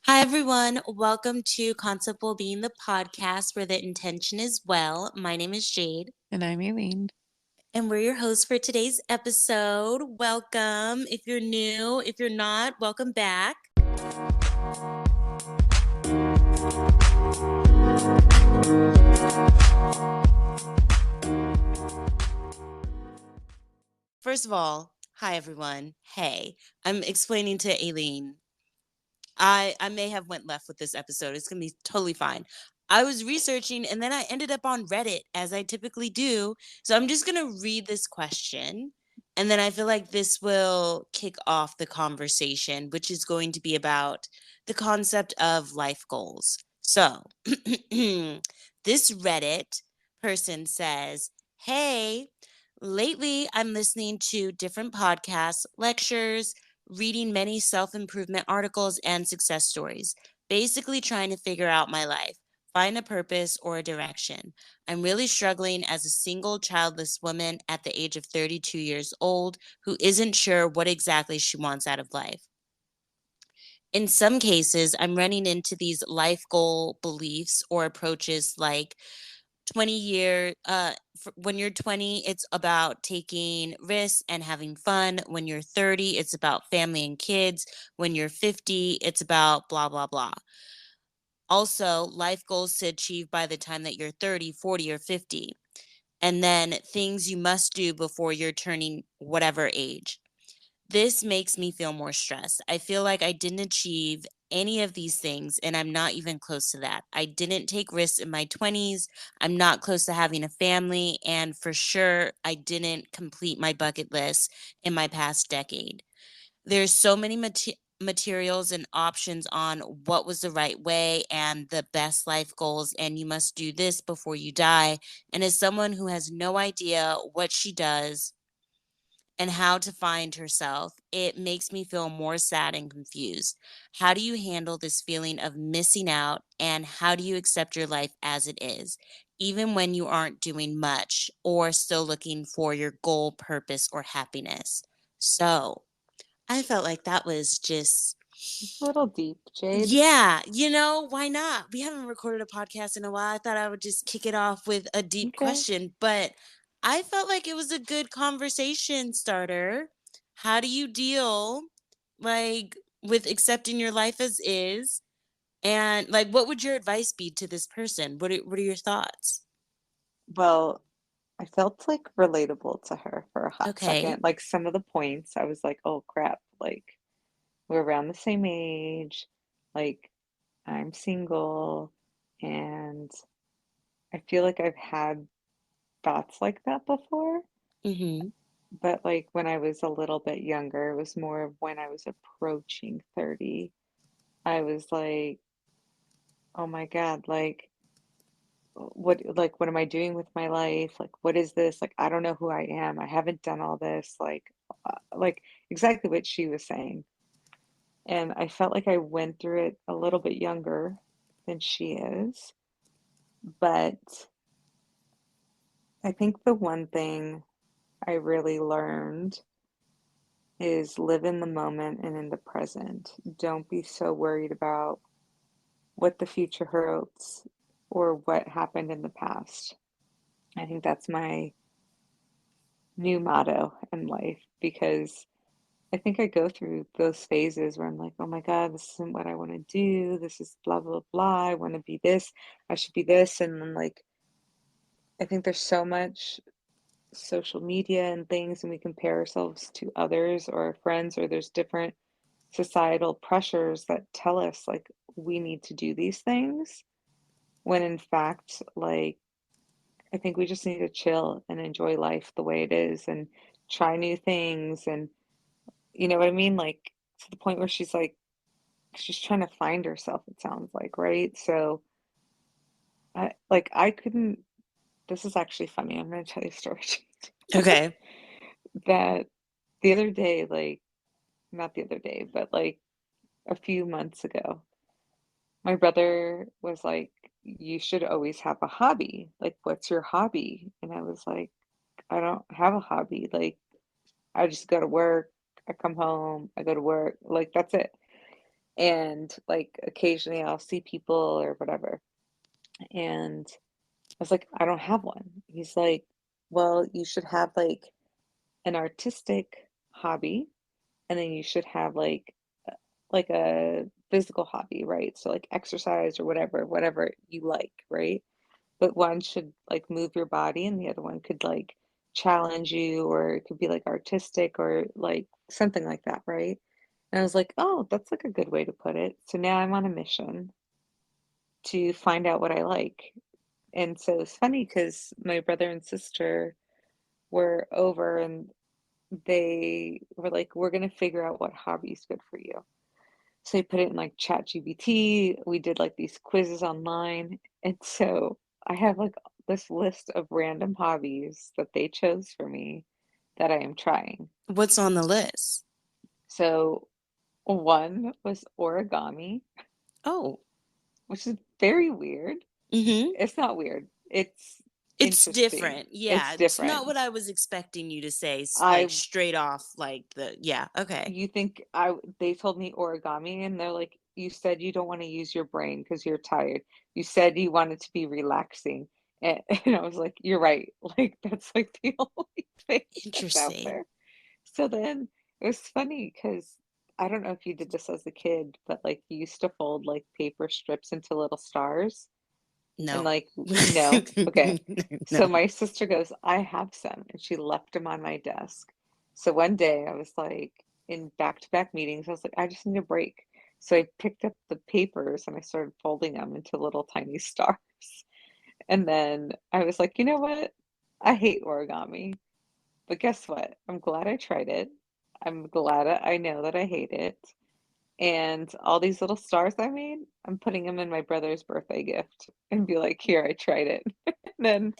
Hi, everyone. Welcome to Concept Wellbeing, the podcast where the intention is well. My name is Jade, And I'm Aileen. and we're your hosts for today's episode. Welcome. If you're new, if you're not, welcome back. First of all, hi, everyone. Hey, I'm explaining to Aileen I may have went left with this episode. It's gonna be totally fine. I was researching and then I ended up on Reddit as I typically do. So I'm just gonna read this question and then I feel like this will kick off the conversation, which is going to be about the concept of life goals. So this Reddit person says, "Hey, lately I'm listening to different podcasts, lectures, reading many self improvement articles and success stories, basically trying to figure out my life, find a purpose or a direction. I'm really struggling as a single childless woman at the age of 32 years old who isn't sure what exactly she wants out of life. In some cases, I'm running into these life goal beliefs or approaches like when you're 20, it's about taking risks and having fun. When you're 30, it's about family and kids. When you're 50, it's about blah blah blah. Also, life goals to achieve by the time that you're 30, 40, or 50, and then things you must do before you're turning whatever age. This makes me feel more stressed. I feel like I didn't achieve any of these things, and I'm not even close to that. I didn't take risks in my 20s. I'm not close to having a family, and for sure, I didn't complete my bucket list in my past decade. There's so many materials and options on what was the right way and the best life goals, and you must do this before you die. And as someone who has no idea what she does and how to find herself, it makes me feel more sad and confused. How do you handle this feeling of missing out, and how do you accept your life as it is, even when you aren't doing much or still looking for your goal, purpose, or happiness? So I felt like that was just It's a little deep, Jade. yeah, why not? We haven't recorded a podcast in a while. I thought I would just kick it off with a deep Okay. question, but I felt like it was a good conversation starter. How do you deal like with accepting your life as is? And like what would your advice be to this person? What are your thoughts? Well, I felt like relatable to her for a hot Okay. second. Like some of the points, I was like, oh crap, like we're around the same age. Like I'm single and I feel like I've had thoughts like that before. Mhm. But like when I was a little bit younger, it was more of when I was approaching 30. I was like, oh my God, what am I doing with my life? Like what is this? Like I don't know who I am. I haven't done all this. Like exactly what she was saying. And I felt like I went through it a little bit younger than she is. But I think the one thing I really learned is live in the moment and in the present. Don't be so worried about what the future holds or what happened in the past. I think that's my new motto in life because I think I go through those phases where I'm like, oh my God, this isn't what I want to do. This is blah, blah, blah. I want to be this. I should be this. And then, like, I think there's so much social media and things, and we compare ourselves to others or our friends, or there's different societal pressures that tell us, like, we need to do these things. When in fact, like, I think we just need to chill and enjoy life the way it is and try new things and you know what I mean? Like to the point where she's like, she's trying to find herself, it sounds like, right? So I couldn't, this is actually funny. I'm gonna tell you a story Okay. that the other day, like, not the other day, but like a few months ago, my brother was like, you should always have a hobby. Like, what's your hobby? And I was like, I don't have a hobby. Like, I just go to work, I come home, I go to work, like, that's it. And like occasionally I'll see people or whatever. And I was like, I don't have one. He's like, well, you should have like an artistic hobby, and then you should have like a physical hobby, right? So like exercise or whatever you like, right? But one should like move your body and the other one could like challenge you, or it could be like artistic or like something like that, right? And I was like, oh, that's like a good way to put it. So now I'm on a mission to find out what I like. And so it's funny because my brother and sister were over and they were like, we're going to figure out what hobby is good for you. So they put it in like ChatGPT. We did like these quizzes online. And so I have like this list of random hobbies that they chose for me that I am trying. What's on the list? So one was origami, Oh, which is very weird. mm-hmm. It's not weird. It's It's interesting. different. Yeah, It's it's not different. what I was expecting you to say, like I straight off, like yeah, okay. You think they told me origami and they're like, you said you don't want to use your brain because you're tired. You said you want it to be relaxing. And I was like, you're right. Like that's like the only thing that's out Interesting. there. So then it was funny because I don't know if you did this as a kid, but like you used to fold like paper strips into little stars. And No. like, no, okay. So No. my sister goes, I have some, and she left them on my desk. So one day I was like in back-to-back meetings, I was like, I just need a break. So I picked up the papers and I started folding them into little tiny stars. And then I was like, you know what? I hate origami, but guess what? I'm glad I tried it. I'm glad I know that I hate it. And all these little stars I made, I'm putting them in my brother's birthday gift and be like, here, I tried it. And then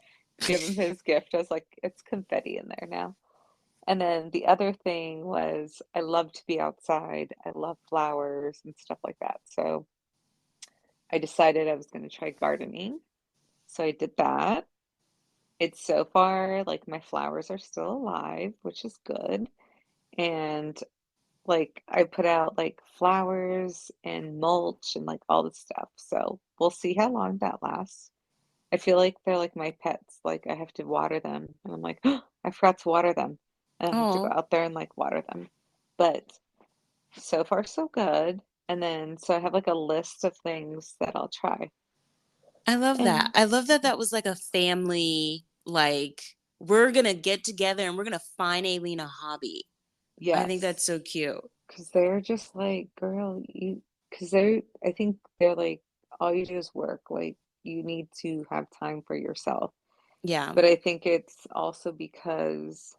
give him his gift. I was like, it's confetti in there now. And then the other thing was I love to be outside. I love flowers and stuff like that. So I decided I was going to try gardening. So I did that. It's so far like my flowers are still alive, which is good. And like I put out like flowers and mulch and like all this stuff. So we'll see how long that lasts. I feel like they're like my pets. Like I have to water them. And I'm like, oh, I forgot to water them. And I have to go Oh, out there and like water them. But so far so good. And then so I have like a list of things that I'll try. I love that. And I love that that was like a family, like, we're gonna get together and we're gonna find Aileen a hobby. I think yes, that's so cute. because they're just like, girl, you, because I think they're like, all you do is work. Like you need to have time for yourself. Yeah. But I think it's also because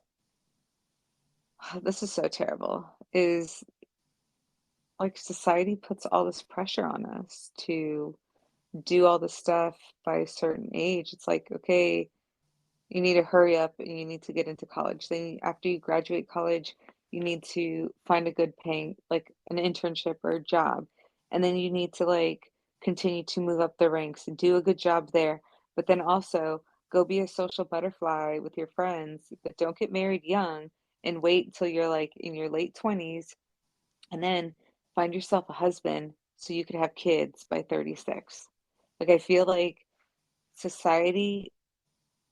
this is so terrible, is like society puts all this pressure on us to do all this stuff by a certain age. It's like, okay, you need to hurry up and you need to get into college. Then after you graduate college, you need to find a good paying, like an internship or a job. And then you need to like continue to move up the ranks and do a good job there. But then also go be a social butterfly with your friends, but don't get married young and wait until you're like in your late 20s and then find yourself a husband so you could have kids by 36. Like I feel like society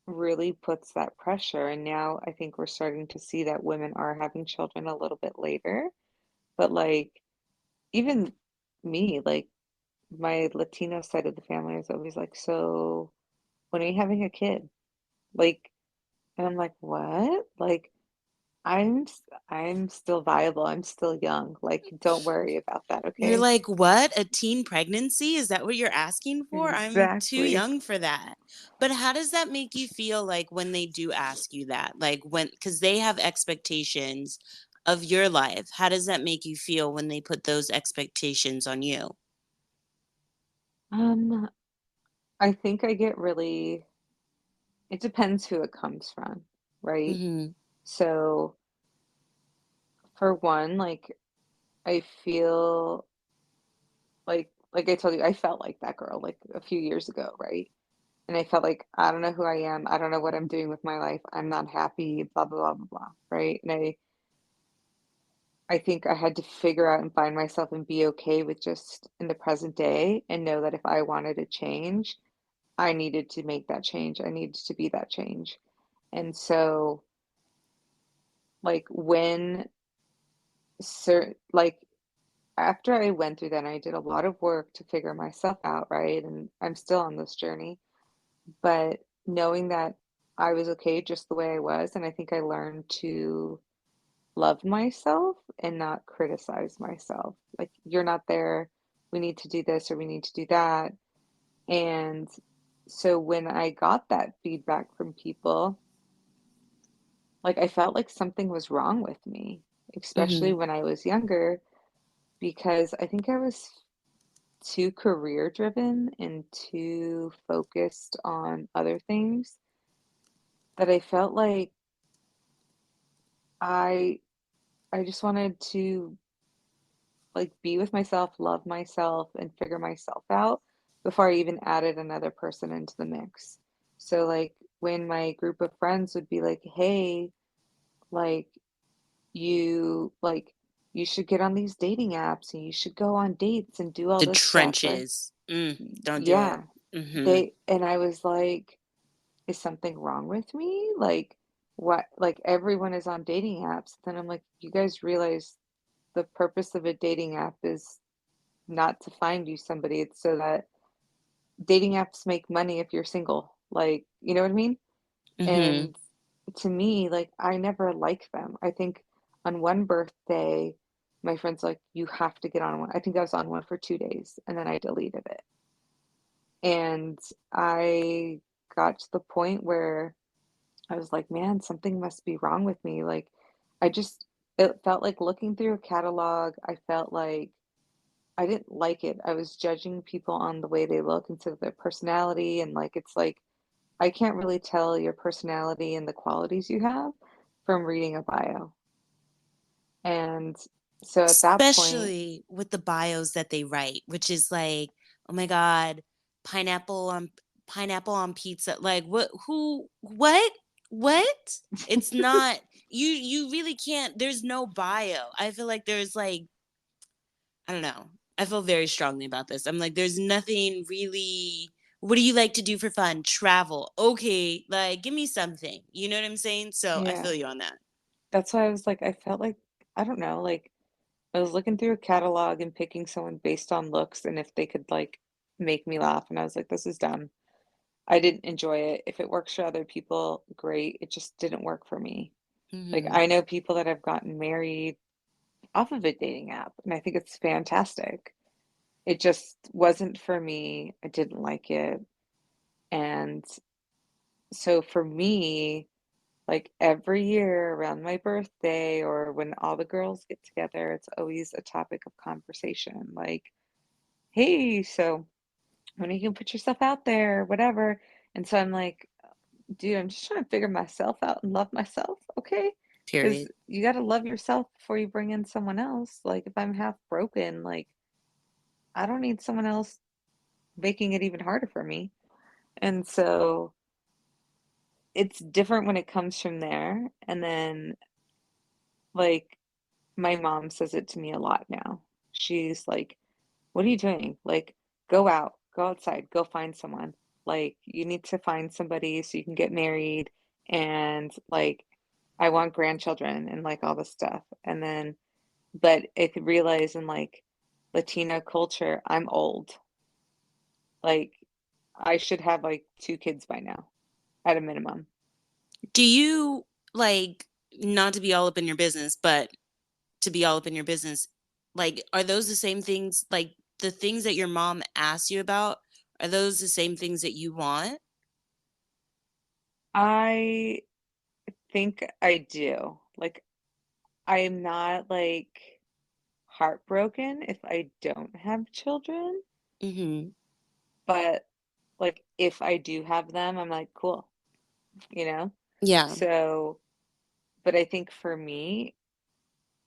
really puts that pressure. And now I think we're starting to see that women are having children a little bit later. But like, even me, like my Latino side of the family is always like, so when are you having a kid? Like, and I'm like, what? Like, I'm still viable. I'm still young. Like, don't worry about that, You're okay? like, what? A teen pregnancy? Is that what you're asking for? I'm too Exactly. young for that. But how does that make you feel like when they do ask you that? Like when, because they have expectations of your life. How does that make you feel when they put those expectations on you? Um, I think I get really, it depends who it comes from, right? Hmm. So for one, like I feel like I told you, I felt like that girl like a few years ago, right? And I felt like I don't know who I am. I don't know what I'm doing with my life. I'm not happy, blah blah blah blah blah, right? And I think I had to figure out and find myself and be okay with just in the present day and know that if I wanted to change, I needed to make that change. I needed to be that change. And so, like, when like after I went through that, and I did a lot of work to figure myself out, right? And I'm still on this journey, but knowing that I was okay just the way I was, and I think I learned to love myself and not criticize myself. Like, you're not there, we need to do this or we need to do that. And so when I got that feedback from people, like I felt like something was wrong with me, especially Mhm. when I was younger, because I think I was too career driven and too focused on other things that I felt like I I just wanted to like be with myself, love myself, and figure myself out before I even added another person into the mix. So like when my group of friends would be like, "Hey, like like you should get on these dating apps and you should go on dates and do all The this stuff," right? trenches. Don't do it. Yeah. Mhm. And I was like, is something wrong with me? Like what like everyone is on dating apps. Then I'm like, you guys realize the purpose of a dating app is not to find you somebody. It's so that dating apps make money if you're single. Like, you know what I mean? Mhm. And to me, like, I never like them. I think on one birthday, my friend's like, you have to get on one. I think I was on one for 2 days and then I deleted it. And I got to the point where I was like, man, something must be wrong with me. Like, I just, it felt like looking through a catalog. I felt like I didn't like it. I was judging people on the way they look instead of their personality. And like, it's like, I can't really tell your personality and the qualities you have from reading a bio. And so at that point, Especially with the bios that they write, which is like, "Oh my god, pineapple on pineapple on pizza." Like, what who what? What? It's not you really can't there's no bio. I feel like there's like I don't know. I feel very strongly about this. I'm like, there's nothing really what do you like to do for fun? Travel. Okay, like give me something. You know what I'm saying? So I yeah, feel you on that. that's why I was like, I felt like, I don't know, like I was looking through a catalog and picking someone based on looks and if they could like make me laugh. And I was like, this is dumb. I didn't enjoy it. If it works for other people, great. It just didn't work for me. Like Hmm. I know people that have gotten married off of a dating app, and I think it's fantastic. It just wasn't for me. I didn't like it. And so for me, like every year around my birthday or when all the girls get together, it's always a topic of conversation. Like, hey, so when are you gonna put yourself out there, whatever. And so I'm like, dude, I'm just trying to figure myself out and love myself, okay? Because Period. you got to love yourself before you bring in someone else. Like, if I'm half broken, like, I don't need someone else making it even harder for me. And so it's different when it comes from there. And then, like, my mom says it to me a lot now. She's like, what are you doing? Like, go out, go outside, go find someone. Like, you need to find somebody so you can get married. And like, I want grandchildren and like all this stuff. And then, but I could realize in like Latina culture, I'm old. Like, I should have like 2 kids by now at a minimum. Do you like not to be all up in your business, but to be all up in your business, like are those the same things like the things that your mom asked you about? Are those the same things that you want? I think I do. Like, I am not like heartbroken if I don't have children, Mhm. but like if I do have them, I'm like, cool, you know? Yeah. So, but I think for me,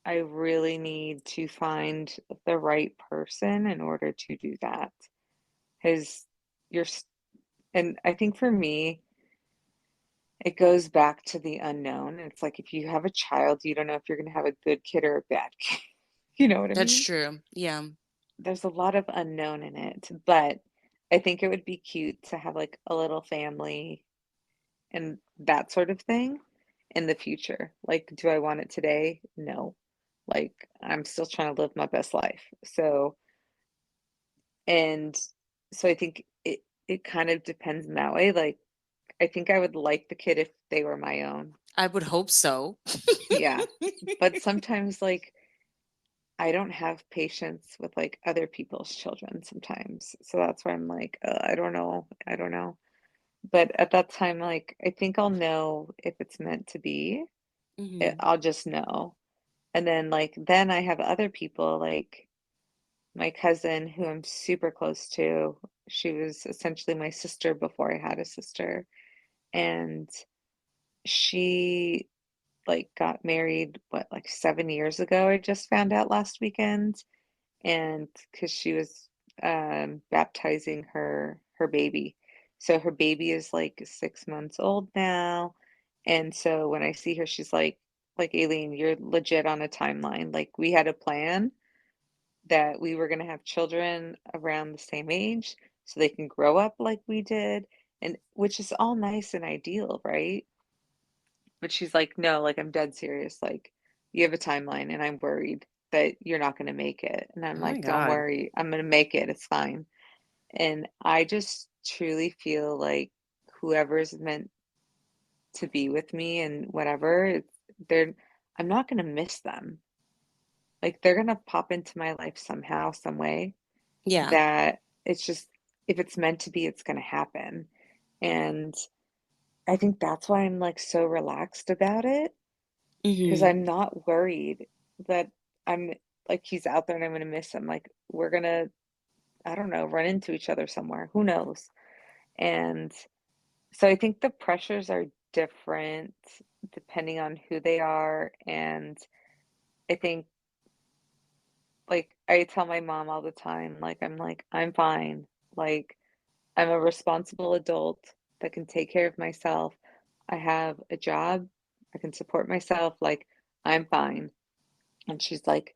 I really need to find the right person in order to do that. Because you're, and I think for me, it goes back to the unknown. It's like if you have a child, you don't know if you're gonna have a good kid or a bad kid. You know what I That's mean? true. Yeah. There's a lot of unknown in it, but I think it would be cute to have like a little family and that sort of thing in the future. Like, do I want it today? No. Like, I'm still trying to live my best life. And so I think it kind of depends in that way. Like, I think I would like the kid if they were my own. I would hope so. Yeah. But sometimes like I don't have patience with like other people's children sometimes. So that's why I'm like, I don't know. I don't know. But at that time, like, I think I'll know if it's meant to be. Mhm. I'll just know. And then, like, then I have other people, like my cousin, who I'm super close to. She was essentially my sister before I had a sister. And she, like, got married, what, like 7 years ago? I just found out last weekend. And because she was baptizing her baby. So her baby is like 6 months old now. And so when I see her, she's like Aileen, you're legit on a timeline. Like we had a plan that we were going to have children around the same age so they can grow up like we did, and which is all nice and ideal, right? But she's like, no, like I'm dead serious. Like you have a timeline and I'm worried that you're not going to make it. And I'm Oh my like, don't god. worry, I'm going to make it. It's fine. And I just truly feel like whoever's meant to be with me and whatever, they're, I'm not going to miss them. Like they're going to pop into my life somehow, some way Yeah. that it's just, if it's meant to be, it's going to happen. And I think that's why I'm like so relaxed about it because Mhm. I'm not worried that I'm like he's out there and I'm gonna miss him. Like we're gonna, I don't know, run into each other somewhere. Who knows? And so I think the pressures are different depending on who they are. And I think like I tell my mom all the time, like, I'm fine. Like I'm a responsible adult that can take care of myself. I have a job. I can support myself. Like I'm fine. And she's like,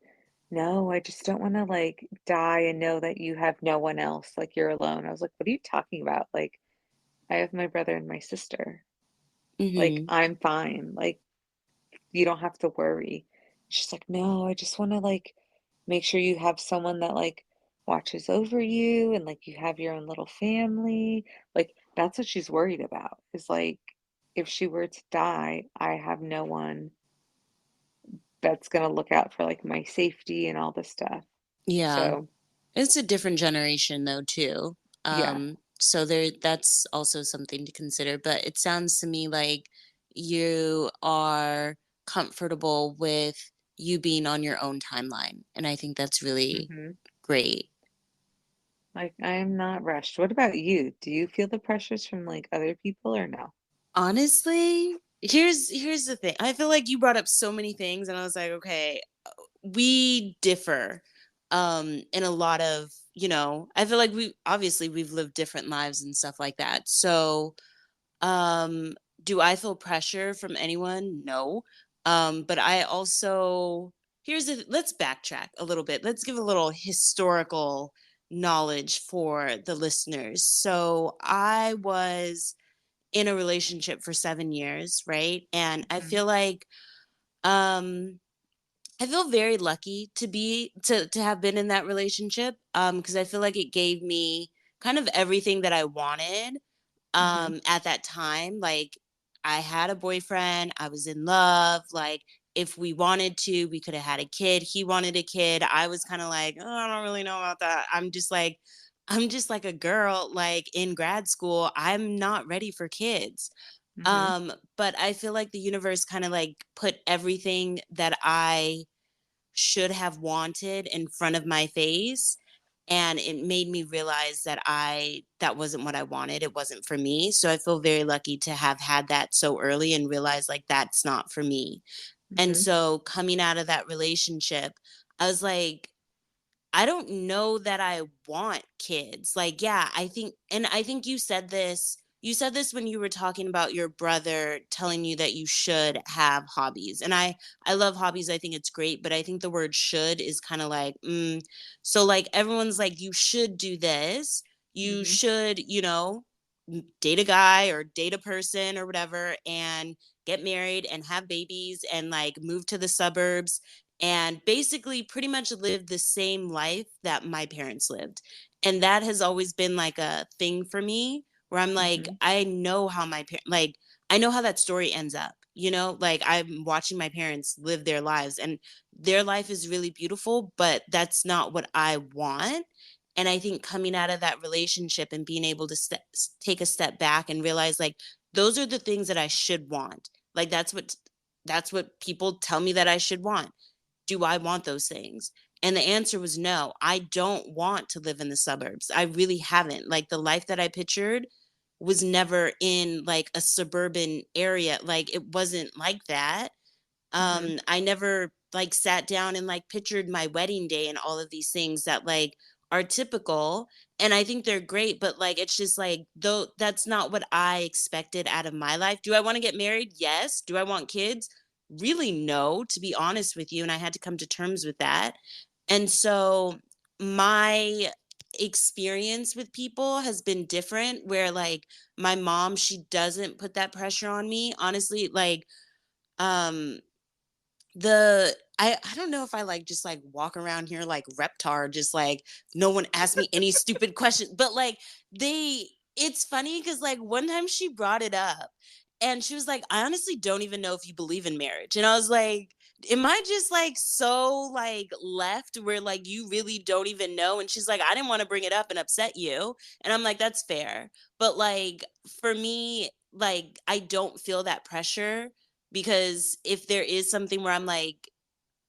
"No, I just don't want to like die and know that you have no one else, like you're alone." I was like, "What are you talking about? Like, I have my brother and my sister. Like, Mhm. I'm fine. Like, you don't have to worry." She's like, "No, I just want to like make sure you have someone that like watches over you and like you have your own little family." Like, that's what she's worried about. Is like if she were to die, I have no one that's gonna look out for like my safety and all this stuff. Yeah. So, It's a different generation though too. yeah. So there that's also something to consider, but it sounds to me like you are comfortable with you being on your own timeline, and I think that's really Mhm. great. Like, I am not rushed. What about you? Do you feel the pressures from, like, other people or no? Honestly, here's the thing. I feel like you brought up so many things and I was like, okay, we differ in a lot of, I feel like we've lived different lives and stuff like that. So, um do I feel pressure from anyone? No. But I also let's backtrack a little bit. Let's give a little historical knowledge for the listeners. So, I was in a relationship for 7 years, right? And Mhm. um I feel very lucky to have been in that relationship, because I feel like it gave me kind of everything that I wanted, Mhm. at that time. Like, I had a boyfriend, I was in love, like, if we wanted to, we could have had a kid. He wanted a kid. I was kind of like, "Oh, I don't really know about that." I'm just like a girl, like, in grad school. I'm not ready for kids. Mhm. But I feel like the universe kind of like put everything that I should have wanted in front of my face, and it made me realize that wasn't what I wanted. It wasn't for me. So I feel very lucky to have had that so early and realize like that's not for me. And Mhm. so coming out of that relationship, I was like, I don't know that I want kids. Like, yeah, I think you said this, you said this when you were talking about your brother telling you that you should have hobbies. And I love hobbies. I think it's great, but I think the word should is kind of like, so like everyone's like, you should do this. You Mhm. should, date a guy or date a person or whatever and get married and have babies and like move to the suburbs and basically pretty much live the same life that my parents lived. And that has always been like a thing for me where I'm like, Mhm. I know how like, I know how that story ends up, like I'm watching my parents live their lives and their life is really beautiful, but that's not what I want. And I think coming out of that relationship and being able to take a step back and realize like, those are the things that I should want. Like, that's what people tell me that I should want. Do I want those things? And the answer was no. I don't want to live in the suburbs. I really haven't. Like the life that I pictured was never in like a suburban area. Like it wasn't like that. Mhm. I never like sat down and like pictured my wedding day and all of these things that like are typical, and I think they're great, but like it's just like though that's not what I expected out of my life. Do I want to get married? Yes. Do I want kids? Really no, to be honest with you, and I had to come to terms with that. And so my experience with people has been different where like my mom, she doesn't put that pressure on me. Honestly, like um I don't know if I like just like walk around here like reptar, just like no one asked me any stupid questions. But like they it's funny because like one time she brought it up and she was like, I honestly don't even know if you believe in marriage. And I was like, am I just like so like left where like you really don't even know? And she's like, I didn't want to bring it up and upset you. And I'm like, that's fair. But like for me, like I don't feel that pressure because if there is something where I'm like,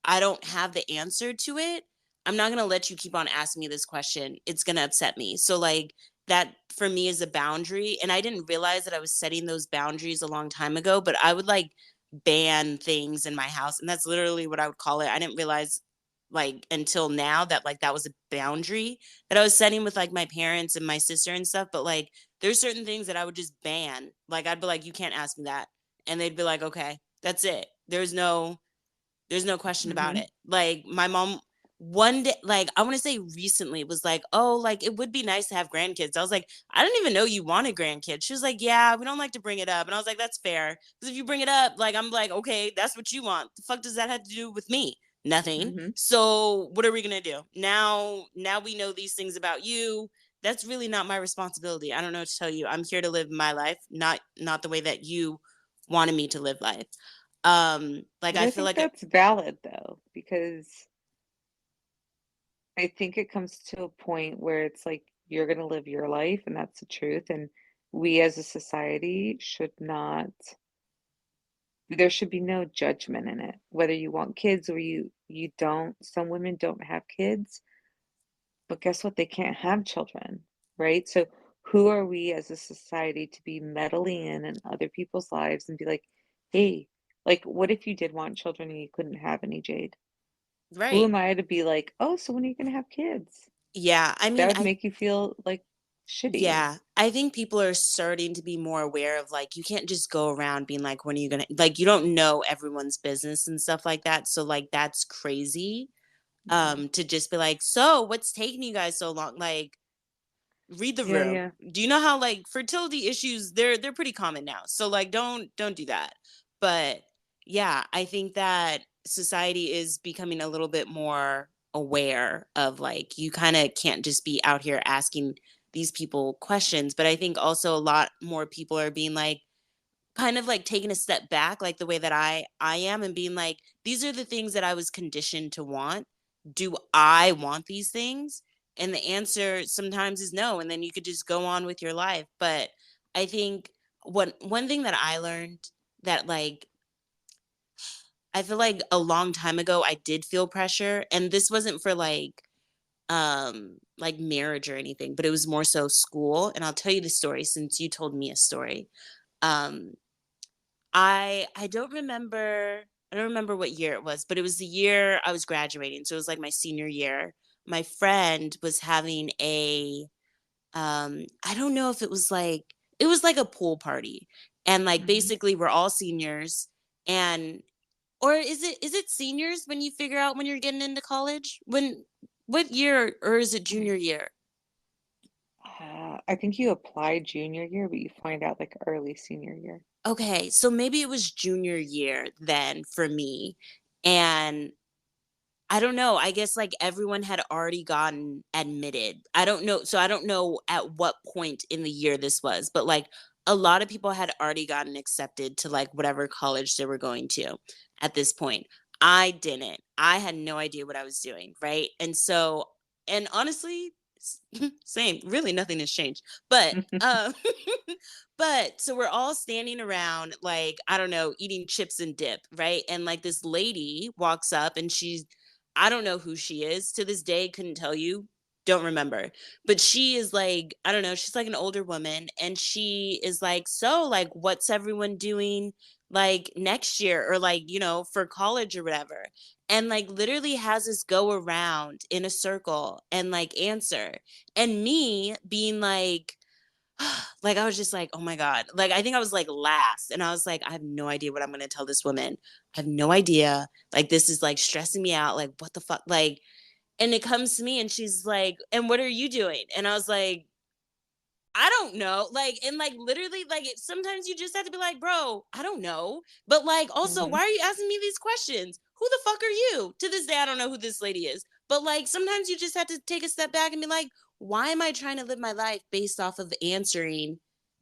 I don't have the answer to it, I'm not going to let you keep on asking me this question. It's going to upset me. So, like, that for me is a boundary. And I didn't realize that I was setting those boundaries a long time ago, but I would like ban things in my house. And that's literally what I would call it. I didn't realize like until now that like that was a boundary that I was setting with like my parents and my sister and stuff. But like, there's certain things that I would just ban. Like, I'd be like, you can't ask me that. And they'd be like, okay, that's it. There's no question about Mhm. it. Like my mom one day, like I want to say recently was like, "Oh, like it would be nice to have grandkids." I was like, "I didn't even know you wanted grandkids." She was like, "Yeah, we don't like to bring it up." And I was like, "That's fair." Because if you bring it up, like I'm like, "Okay, that's what you want. The fuck does that have to do with me?" Nothing. Mhm. So, what are we going to do? Now we know these things about you. That's really not my responsibility. I don't know what to tell you. I'm here to live my life, not the way that you wanted me to live life. Like But I I feel think like that's valid though, because I think it comes to a point where it's like you're going to live your life and that's the truth. And we as a society should not, there should be no judgment in it, whether you want kids or you don't. Some women don't have kids, but guess what? They can't have children, right? So who are we as a society to be meddling in other people's lives and be like, hey, like, what if you did want children and you couldn't have any, Jade? Who right. am I to be like, oh, so when are you going to have kids? Yeah, I That mean, would make you feel like shitty. yeah, I think people are starting to be more aware of like you can't just go around being like, when are you gonna like you don't know everyone's business and stuff like that. So like that's crazy. Mhm. To just be like, so what's taking you guys so long? Like read the Yeah, room. yeah. Do you know how like fertility issues they're pretty common now. So like don't do that. But yeah, I think that society is becoming a little bit more aware of like you kind of can't just be out here asking these people questions, but I think also a lot more people are being like kind of like taking a step back like the way that I am and being like these are the things that I was conditioned to want. Do I want these things? And the answer sometimes is no, and then you could just go on with your life. But I think one thing that I learned that like I feel like a long time ago I did feel pressure, and this wasn't for like marriage or anything, but it was more so school. And I'll tell you the story since you told me a story. um I don't remember what year it was, but it was the year I was graduating. So it was like my senior year. My friend was having a I don't know if it was like it was like a pool party. And like Mhm. basically we're all seniors and or is it seniors when you figure out when you're getting into college? When what year or is it I junior year? I think you apply junior year, but you find out like early senior year. Okay, so maybe it was junior year then for me. And I don't know. I guess like everyone had already gotten admitted. I don't know. So I don't know at what point in the year this was, but like a lot of people had already gotten accepted to like whatever college they were going to at this point. I didn't. I had no idea what I was doing. Right. And so, and honestly, same, really nothing has changed. But, but so we're all standing around, like, I don't know, eating chips and dip. Right. And like this lady walks up and I don't know who she is. To this day, couldn't tell you. Don't remember. But she is like, I don't know, she's like an older woman and she is like, "So, like what's everyone doing like next year or like, for college or whatever?" And like literally has us go around in a circle and like answer. And me being like like I was just like, "Oh my god." Like I think I was like last and I was like, "I have no idea what I'm going to tell this woman. I have no idea. Like this is like stressing me out. Like what the fuck?" Like and it comes to me and she's like, "And what are you doing?" And I was like, I don't know. Like, and like literally, like sometimes you just have to be like, "Bro, I don't know." But like also, Mhm. why are you asking me these questions? Who the fuck are you? To this day, I don't know who this lady is. But like sometimes you just have to take a step back and be like, why am I trying to live my life based off of answering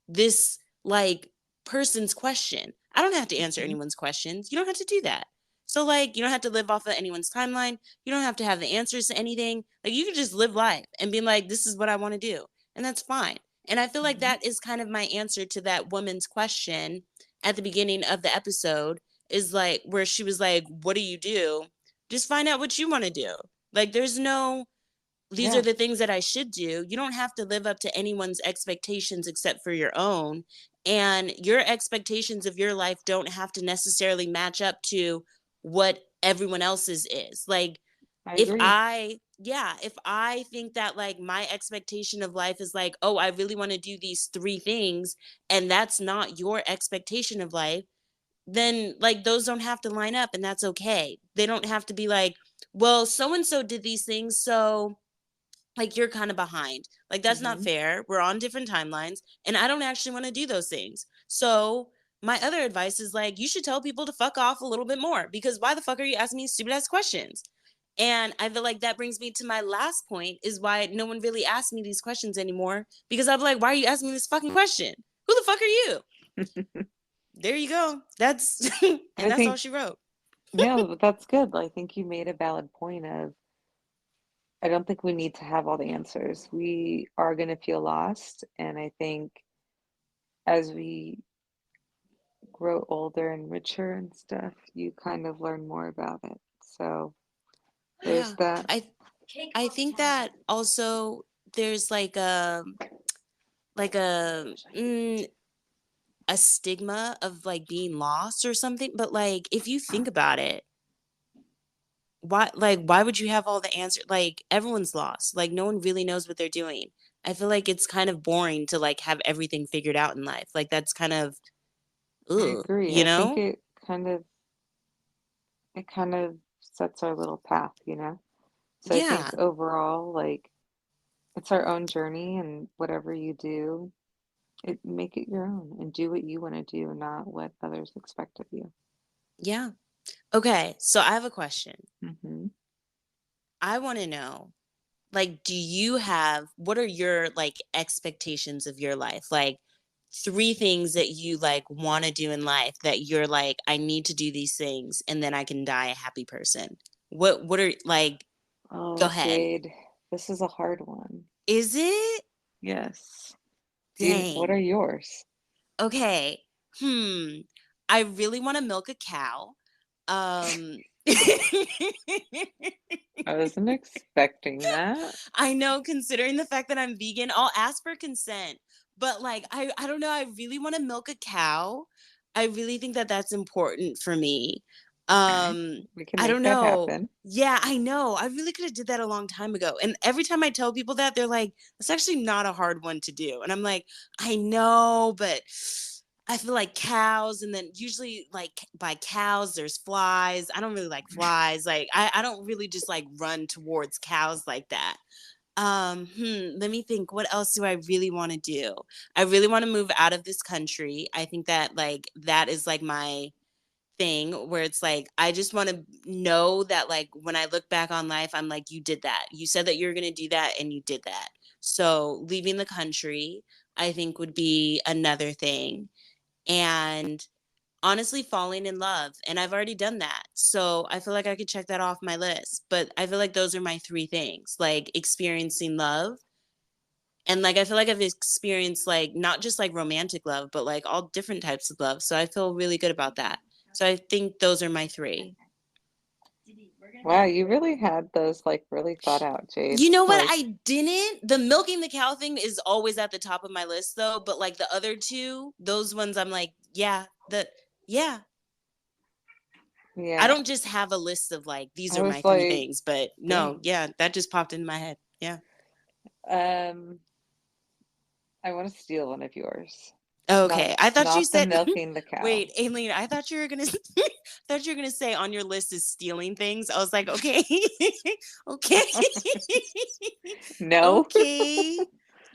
this like person's question? I don't have to answer Mhm. anyone's questions. You don't have to do that. So like you don't have to live off of anyone's timeline. You don't have to have the answers to anything. Like you can just live life and be like, this is what I want to do. And that's fine. And I feel like Mhm. that is kind of my answer to that woman's question at the beginning of the episode is like where she was like, "What do you do?" Just find out what you want to do. Like there's no these are Yeah, the things that I should do. You don't have to live up to anyone's expectations except for your own. And your expectations of your life don't have to necessarily match up to what everyone else's is. Like I agree. if I think that like my expectation of life is like, "Oh, I really want to do these three things," and that's not your expectation of life, then like those don't have to line up and that's okay. They don't have to be like, "Well, so and so did these things, so like you're kind of behind." Like that's not Mhm. fair. We're on different timelines and I don't actually want to do those things. So my other advice is like you should tell people to fuck off a little bit more because why the fuck are you asking me stupid ass questions? And I feel like that brings me to my last point is why no one really asks me these questions anymore because I'm like, why are you asking me this fucking question? Who the fuck are you? There you go. That's But and I that's all think she wrote. no, but that's good. I think you made a valid point of I don't think we need to have all the answers. We are going to feel lost, and I think as we grow older and richer and stuff, you kind of learn more about it. So there's Yeah. that. I think that also there's like a stigma of like being lost or something, but like if you think about it, why would you have all the answer? Like everyone's lost. Like no one really knows what they're doing. I feel like it's kind of boring to like have everything figured out in life. Like that's kind of I ugh, agree. you I think know? it kind of sets our little path, you know? So I think Yeah. overall, it's our own journey, and whatever you do, make it your own and do what you want to do, not what others expect of you. Yeah. Okay, so I have a question. Hmm. I want to know, like, what are your like expectations of your life? Like three things that you like want to do in life that you're like, I need to do these things and then I can die a happy person. What are like, go Oh, ahead. Jade, this is a hard one. Is it? Yes. What are Dang. yours? Okay. Hmm. I really want to milk a cow. Um I wasn't expecting that. I know, considering the fact that I'm vegan, I'll ask for consent. But like, I don't know. I really want to milk a cow. I really think that that's important for me. Okay. We can I make don't that know. happen. Yeah, I know. I really could have did that a long time ago. And every time I tell people that, they're like, "It's actually not a hard one to do." And I'm like, "I know, but I feel like cows, and then usually like by cows there's flies. I don't really like flies. Like I don't really just like run towards cows like that." Let me think. What else do I really want to do? I really want to move out of this country. I think that like that is like my thing where it's like I just want to know that like when I look back on life, I'm like, you did that. You said that you were gonna do that and you did that. So leaving the country, I think would be another thing. And honestly falling in love. And I've already done that. So I feel like I could check that off my list. But I feel like those are my three things, like experiencing love, and like I feel like I've experienced like not just like romantic love, but like all different types of love. So I feel really good about that. So I think those are my three. Wow, you really had those like really thought out, Jade. You know what? Like, I didn't. The milking the cow thing is always at the top of my list though, but like the other two, those ones I'm like, yeah, yeah. I yeah. don't just have a list of like these I are my was three like, things, but no, dang. yeah, that just popped in my head. Yeah. Um, I want to steal one of yours. Not Okay. I thought you not the said milking the cow. wait, Aileen, I thought you were gonna thought you were gonna say on your list is stealing things. I was like, okay. Okay. No, Okay.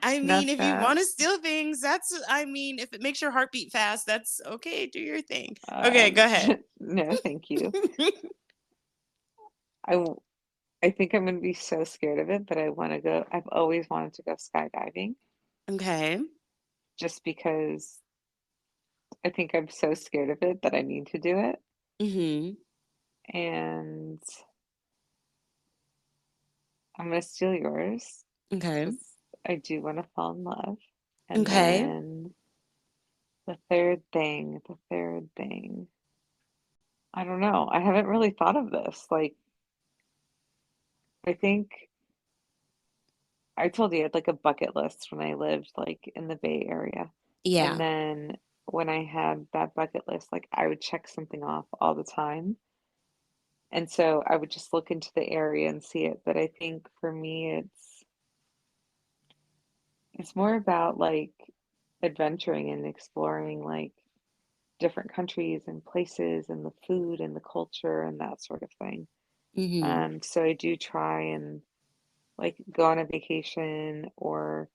I not mean, if you that. want to steal things, that's I mean, if it makes your heart beat fast, that's okay, do your thing. Okay, Um, go ahead. no, thank you. I w- I think I'm gonna be so scared of it, but I want to go. I've always wanted to go skydiving Okay. just because I think I'm so scared of it that I need to do it. Mhm. And I'm gonna steal yours Okay. because I do want to fall in love. And Okay. then the third thing, I don't know. I haven't really thought of this. Like, I think I told you I had like a bucket list when I lived like in the Bay Area. And Yeah. then when I had that bucket list, like I would check something off all the time. And so I would just look into the area and see it. But I think for me, it's more about like adventuring and exploring like different countries and places and the food and the culture and that sort of thing. Mhm. So I do try and like go on a vacation or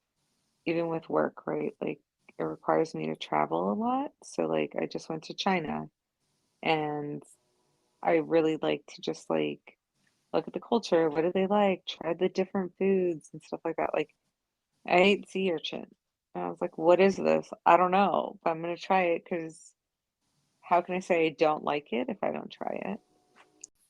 even with work, right? Like it requires me to travel a lot. So like I just went to China and I really like to just like look at the culture. What do they like? Try the different foods and stuff like that. Like I ate sea urchin. And I was like, what is this? I don't know, but I'm gonna try it because how can I say I don't like it if I don't try it?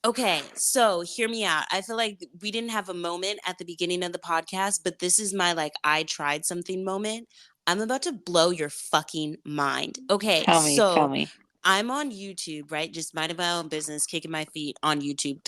Okay, so hear me out. I feel like we didn't have a moment at the beginning of the podcast, but this is my like I tried something moment. I'm about to blow your fucking mind. Okay, Tell me, tell so me. I'm on YouTube, right? Just minding my own business, kicking my feet on YouTube,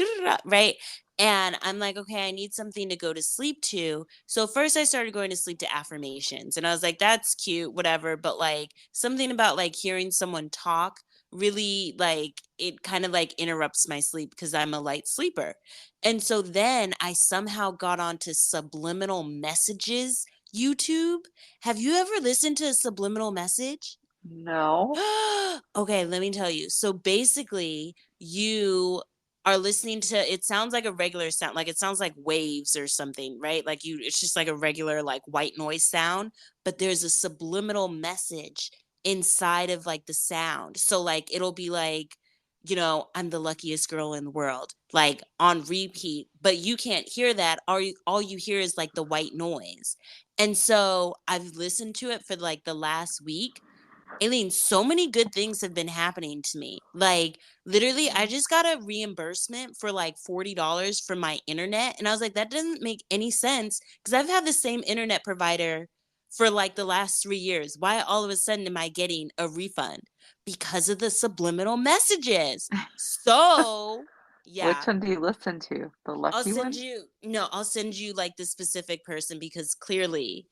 right? And I'm like, okay, I need something to go to sleep to. So first I started going to sleep to affirmations and I was like, that's cute, whatever. But like something about like hearing someone talk really like it kind of like interrupts my sleep because I'm a light sleeper. And so then I somehow got onto subliminal messages YouTube. Have you ever listened to a subliminal message? No. Okay, let me tell you. So basically, you are listening to it sounds like a regular sound, like it sounds like waves or something, right? Like you it's just like a regular like white noise sound, but there's a subliminal message inside of like the sound. So like it'll be like I'm the luckiest girl in the world, like on repeat, but you can't hear that. All you hear is like the white noise. And so I've listened to it for like the last week. Aileen, so many good things have been happening to me. Like, literally, I just got a reimbursement for like $40 for my internet. And I was like, that doesn't make any sense because I've had the same internet provider for like the last 3 years. Why all of a sudden am I getting a refund? Because of the subliminal messages. So, Which yeah, one do you listen to? The lucky one? I'll send you like the specific person because clearly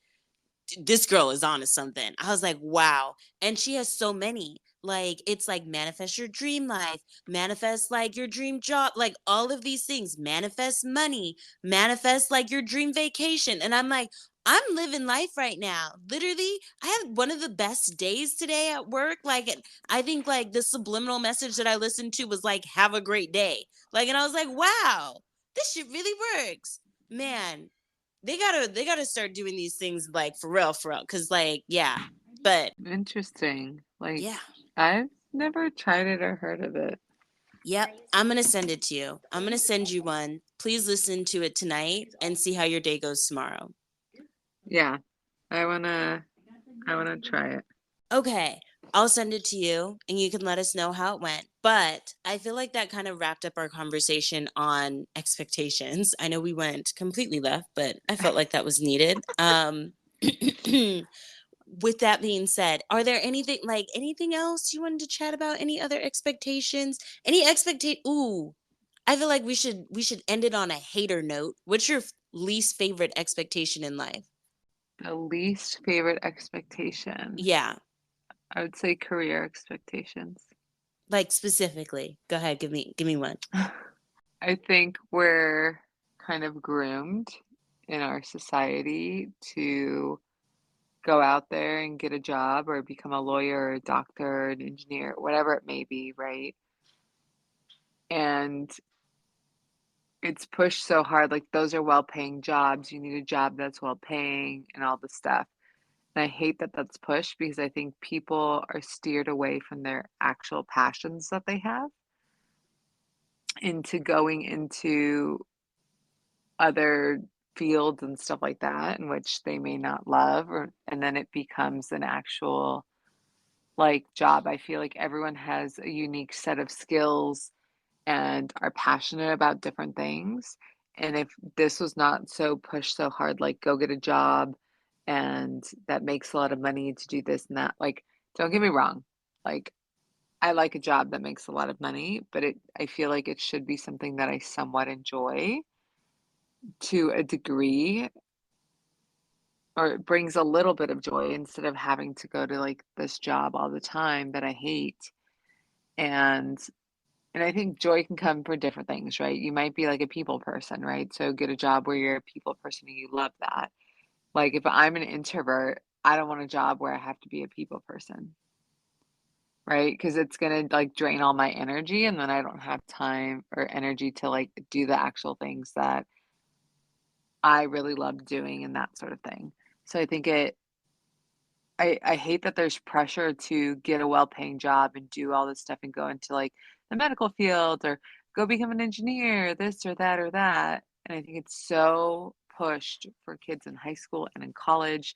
this girl is on to something. I was like, wow. And she has so many. like it's like manifest your dream life, manifest like your dream job, like all of these things, manifest money, manifest like your dream vacation. And I'm like, I'm living life right now. Literally, I had one of the best days today at work. Like, I think like the subliminal message that I listened to was like, have a great day. Like, and I was like, wow, this shit really works. Man, they gotta start doing these things like for real. Cause like, yeah. But Interesting. Like, yeah. I've never tried it or heard of it. Yep, I'm going to send it to you. I'm going to send you one. Please listen to it tonight and see how your day goes tomorrow. Yeah, I wanna I wanna try it. Okay, I'll send it to you and you can let us know how it went. But I feel like that kind of wrapped up our conversation on expectations. I know we went completely left, but I felt like that was needed. With that being said, are there anything else you wanted to chat about? Any other expectations? Any expectation? Ooh, I feel like we should end it on a hater note. What's your least favorite expectation in life? The least favorite expectation. Yeah, I would say career expectations. like specifically. Go ahead, give me one. I think we're kind of groomed in our society to go out there and get a job or become a lawyer or a doctor or an engineer, whatever it may be, right? And it's pushed so hard, like those are well-paying jobs. You need a job that's well-paying and all this stuff. And I hate that that's pushed because I think people are steered away from their actual passions that they have into going into other fields and stuff like that in which they may not love or and then it becomes an actual like job. I feel like everyone has a unique set of skills and are passionate about different things. And if this was not so pushed so hard, like go get a job and that makes a lot of money to do this and that, like, don't get me wrong. Like, I like a job that makes a lot of money, but I feel like it should be something that I somewhat enjoy to a degree or it brings a little bit of joy instead of having to go to like this job all the time that I hate. And And I think joy can come for different things, right? You might be like a people person, right? So get a job where you're a people person and you love that. Like if I'm an introvert, I don't want a job where I have to be a people person, right? Because it's gonna like drain all my energy and then I don't have time or energy to like do the actual things that I really love doing and that sort of thing. So I think I hate that there's pressure to get a well-paying job and do all this stuff and go into like the medical field or go become an engineer, this or that. And I think it's so pushed for kids in high school and in college.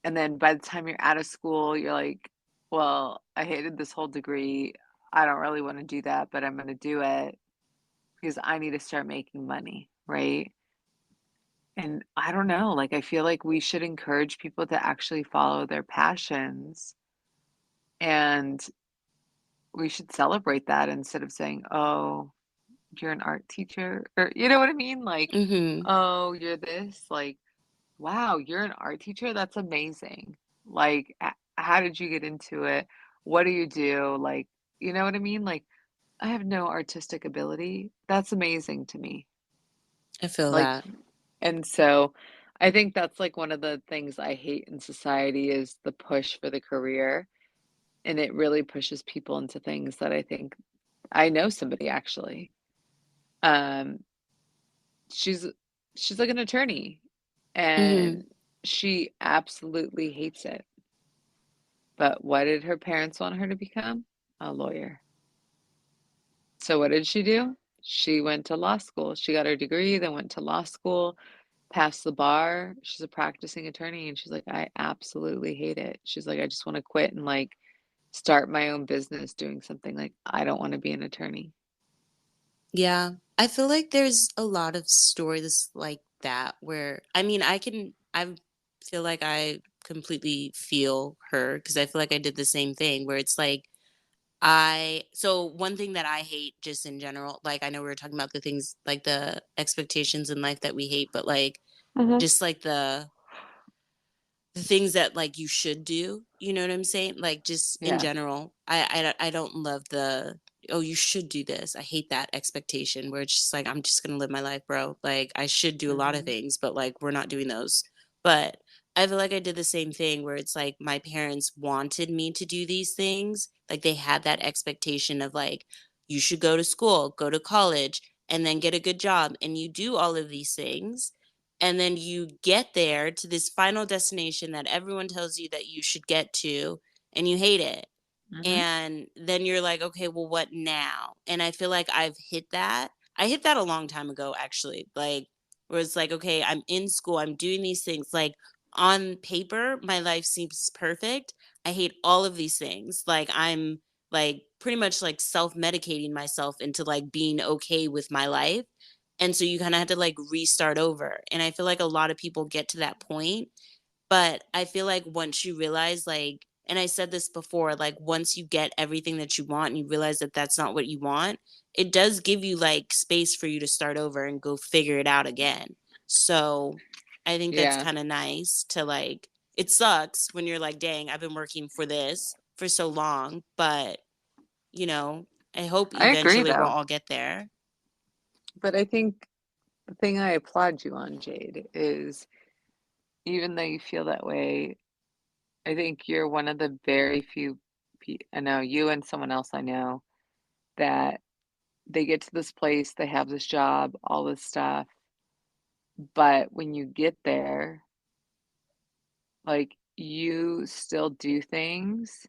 And then by the time you're out of school, you're like, well, I hated this whole degree. I don't really want to do that, but I'm going to do it because I need to start making money, right? And I don't know, like I feel like we should encourage people to actually follow their passions and we should celebrate that instead of saying, "Oh, you're an art teacher," or you know what I mean? Like, Mhm. "Oh, you're this." Like, "Wow, you're an art teacher? That's amazing." Like, how did you get into it? What do you do? Like, you know what I mean? Like, I have no artistic ability. That's amazing to me. I feel Like, that. and so I think that's like one of the things I hate in society is the push for the career. And it really pushes people into things that I think I know somebody actually. Um, she's she's like an attorney Mhm. and she absolutely hates it. But what did her parents want her to become? A lawyer. So what did she do? She went to law school. She got her degree, then went to law school, passed the bar. She's a practicing attorney and she's like, I absolutely hate it. She's like, I just want to quit and like start my own business doing something like I don't want to be an attorney. Yeah. I feel like there's a lot of stories like that where I feel like I completely feel her because I feel like I did the same thing where it's like so one thing that I hate just in general, like I know we were talking about the things like the expectations in life that we hate, but like Mhm. just like the things that like you should do, you know what I'm saying? Like just in Yeah. general, I don't love the, oh, you should do this. I hate that expectation where it's just like I'm just gonna live my life, bro. Like I should do a lot of Mhm. things, but like we're not doing those. But I feel like I did the same thing where it's like my parents wanted me to do these things. Like they had that expectation of like you should go to school, go to college, and then get a good job, and you do all of these things, and then you get there to this final destination that everyone tells you that you should get to, and you hate it. Mhm. And then you're like, okay, well, what now? And I feel like I've hit that. I hit that a long time ago, actually. Like, where it's like, okay, I'm in school, I'm doing these things. Like, on paper, my life seems perfect. I hate all of these things. Like, I'm like pretty much like self medicating myself into like being okay with my life. And so you kind of have to like restart over. And I feel like a lot of people get to that point, but I feel like once you realize, like, and I said this before, like, once you get everything that you want and you realize that that's not what you want, it does give you like space for you to start over and go figure it out again. So I think that's Yeah. kind of nice to like, it sucks when you're like, dang, I've been working for this for so long, but you know, I hope I agree eventually we'll though. all get there. But I think the thing I applaud you on, Jade, is even though you feel that way, I think you're one of the very few I know you and someone else I know that they get to this place, they have this job, all this stuff, but when you get there, like you still do things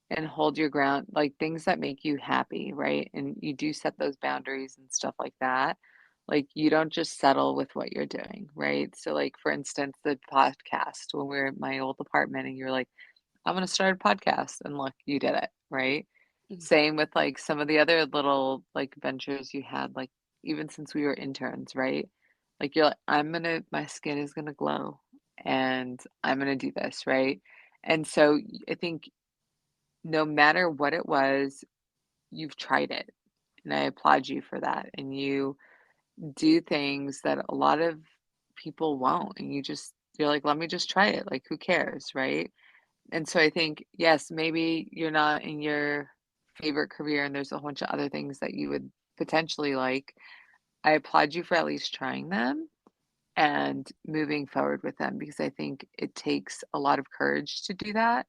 and hold your ground, like things that make you happy, right? And you do set those boundaries and stuff like that. Like you don't just settle with what you're doing, right? So like for instance, the podcast when we were in my old apartment and you're like, I'm gonna start a podcast and look, you did it, right? Mhm. Same with like some of the other little like ventures you had, like even since we were interns, right? Like you're like, my skin is gonna glow and I'm gonna do this, right? And so I think no matter what it was, you've tried it. And I applaud you for that. And you do things that a lot of people won't. And you're like, let me just try it. Like, who cares? Right. And so I think, yes, maybe you're not in your favorite career and there's a bunch of other things that you would potentially like. I applaud you for at least trying them and moving forward with them because I think it takes a lot of courage to do that.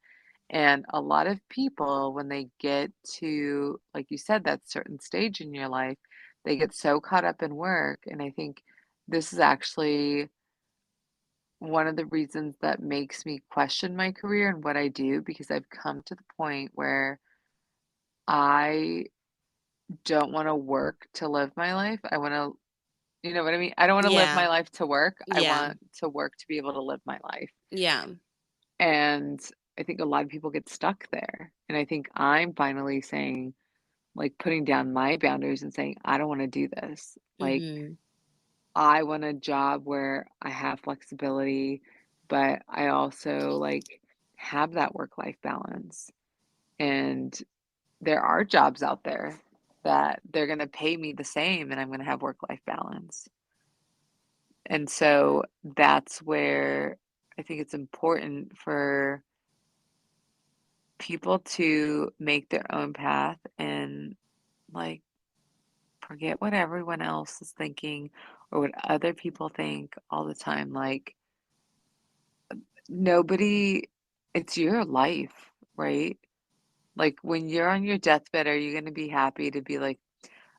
And a lot of people, when they get to, like you said, that certain stage in your life, they get so caught up in work. And I think this is actually one of the reasons that makes me question my career and what I do because I've come to the point where I don't want to work to live my life. I want to, you know what I mean? I don't want to live Yeah. my life to work. I Yeah. want to work to be able to live my life. Yeah. And I think a lot of people get stuck there. And I think I'm finally saying, like, putting down my boundaries and saying, I don't want to do this. Like, Mhm. I want a job where I have flexibility, but I also like have that work-life balance. And there are jobs out there that they're going to pay me the same and I'm going to have work-life balance. And so that's where I think it's important for people to make their own path and like forget what everyone else is thinking or what other people think all the time. Like, nobody, it's your life, right? Like, when you're on your deathbed, are you going to be happy to be like,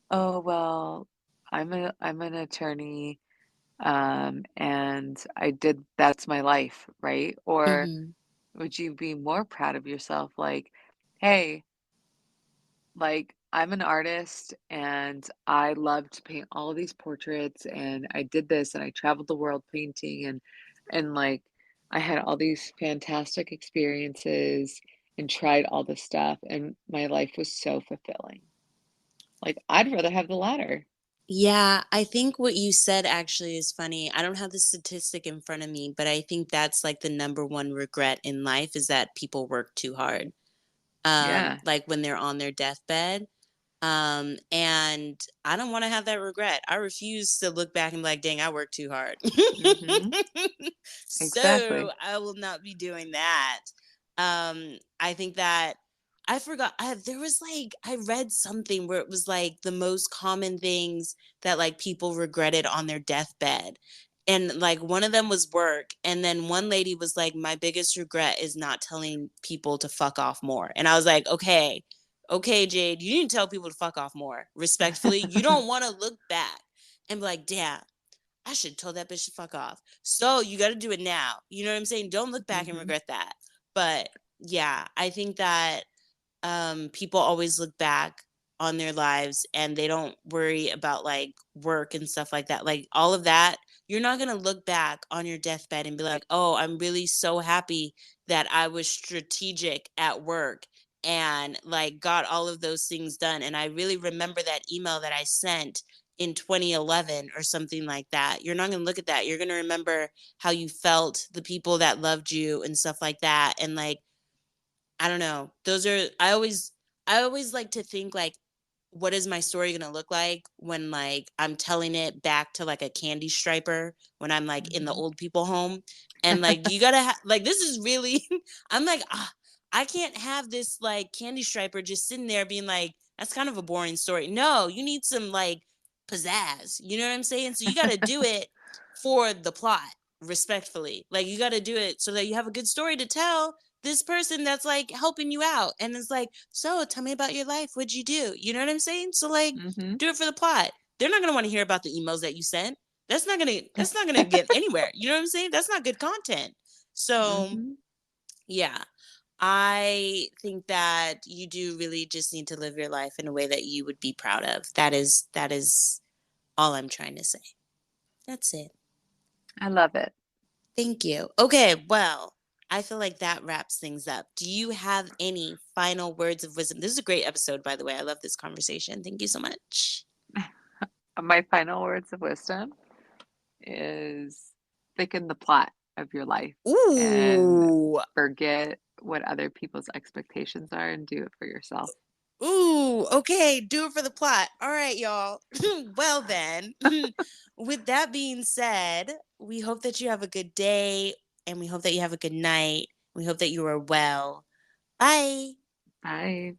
oh, well, I'm an attorney, and that's my life, right? Or Mhm. would you be more proud of yourself? Like, hey, like, I'm an artist and I love to paint all of these portraits and I did this and I traveled the world painting and like I had all these fantastic experiences and tried all this stuff and my life was so fulfilling. Like, I'd rather have the latter. Yeah, I think what you said actually is funny. I don't have the statistic in front of me, but I think that's like the number one regret in life is that people work too hard. Yeah. Like when they're on their deathbed. And I don't want to have that regret. I refuse to look back and be like, dang, I worked too hard. Mhm. So Exactly. I will not be doing that. I think that I forgot. There was like, I read something where it was like the most common things that like people regretted on their deathbed. And like one of them was work. And then one lady was like, my biggest regret is not telling people to fuck off more. And I was like, okay, Jade, you need to tell people to fuck off more. Respectfully, you don't want to look back and be like, damn, I should have told that bitch to fuck off. So you got to do it now. You know what I'm saying? Don't look back and Mhm. regret that. But yeah, I think that people always look back on their lives and they don't worry about like work and stuff like that. Like all of that, you're not going to look back on your deathbed and be like, oh, I'm really so happy that I was strategic at work and like got all of those things done. And I really remember that email that I sent in 2011 or something like that. You're not going to look at that. You're going to remember how you felt, the people that loved you and stuff like that. And like, I don't know. Those are I always like to think like what is my story going to look like when like I'm telling it back to like a candy striper when I'm like in the Mhm. old people home and like you got to like this is really I'm like I can't have this like candy striper just sitting there being like that's kind of a boring story. No, you need some like pizzazz. You know what I'm saying? So you got to do it for the plot respectfully. Like you got to do it so that you have a good story to tell this person that's like helping you out and it's like, so tell me about your life, what'd you do, you know what I'm saying? So like Mhm. do it for the plot. They're not going to want to hear about the emails that you sent. That's not going to get anywhere, you know what I'm saying? That's not good content. So Mhm. yeah, I think that you do really just need to live your life in a way that you would be proud of. That is all I'm trying to say. That's it. I love it. Thank you. Okay, well, I feel like that wraps things up. Do you have any final words of wisdom? This is a great episode, by the way. I love this conversation. Thank you so much. My final words of wisdom is thicken the plot of your life and Ooh, forget what other people's expectations are and do it for yourself. ooh, okay, do it for the plot. All right, y'all. Well, then, with that being said, we hope that you have a good day and we hope that you have a good night. We hope that you are well. Bye. Bye.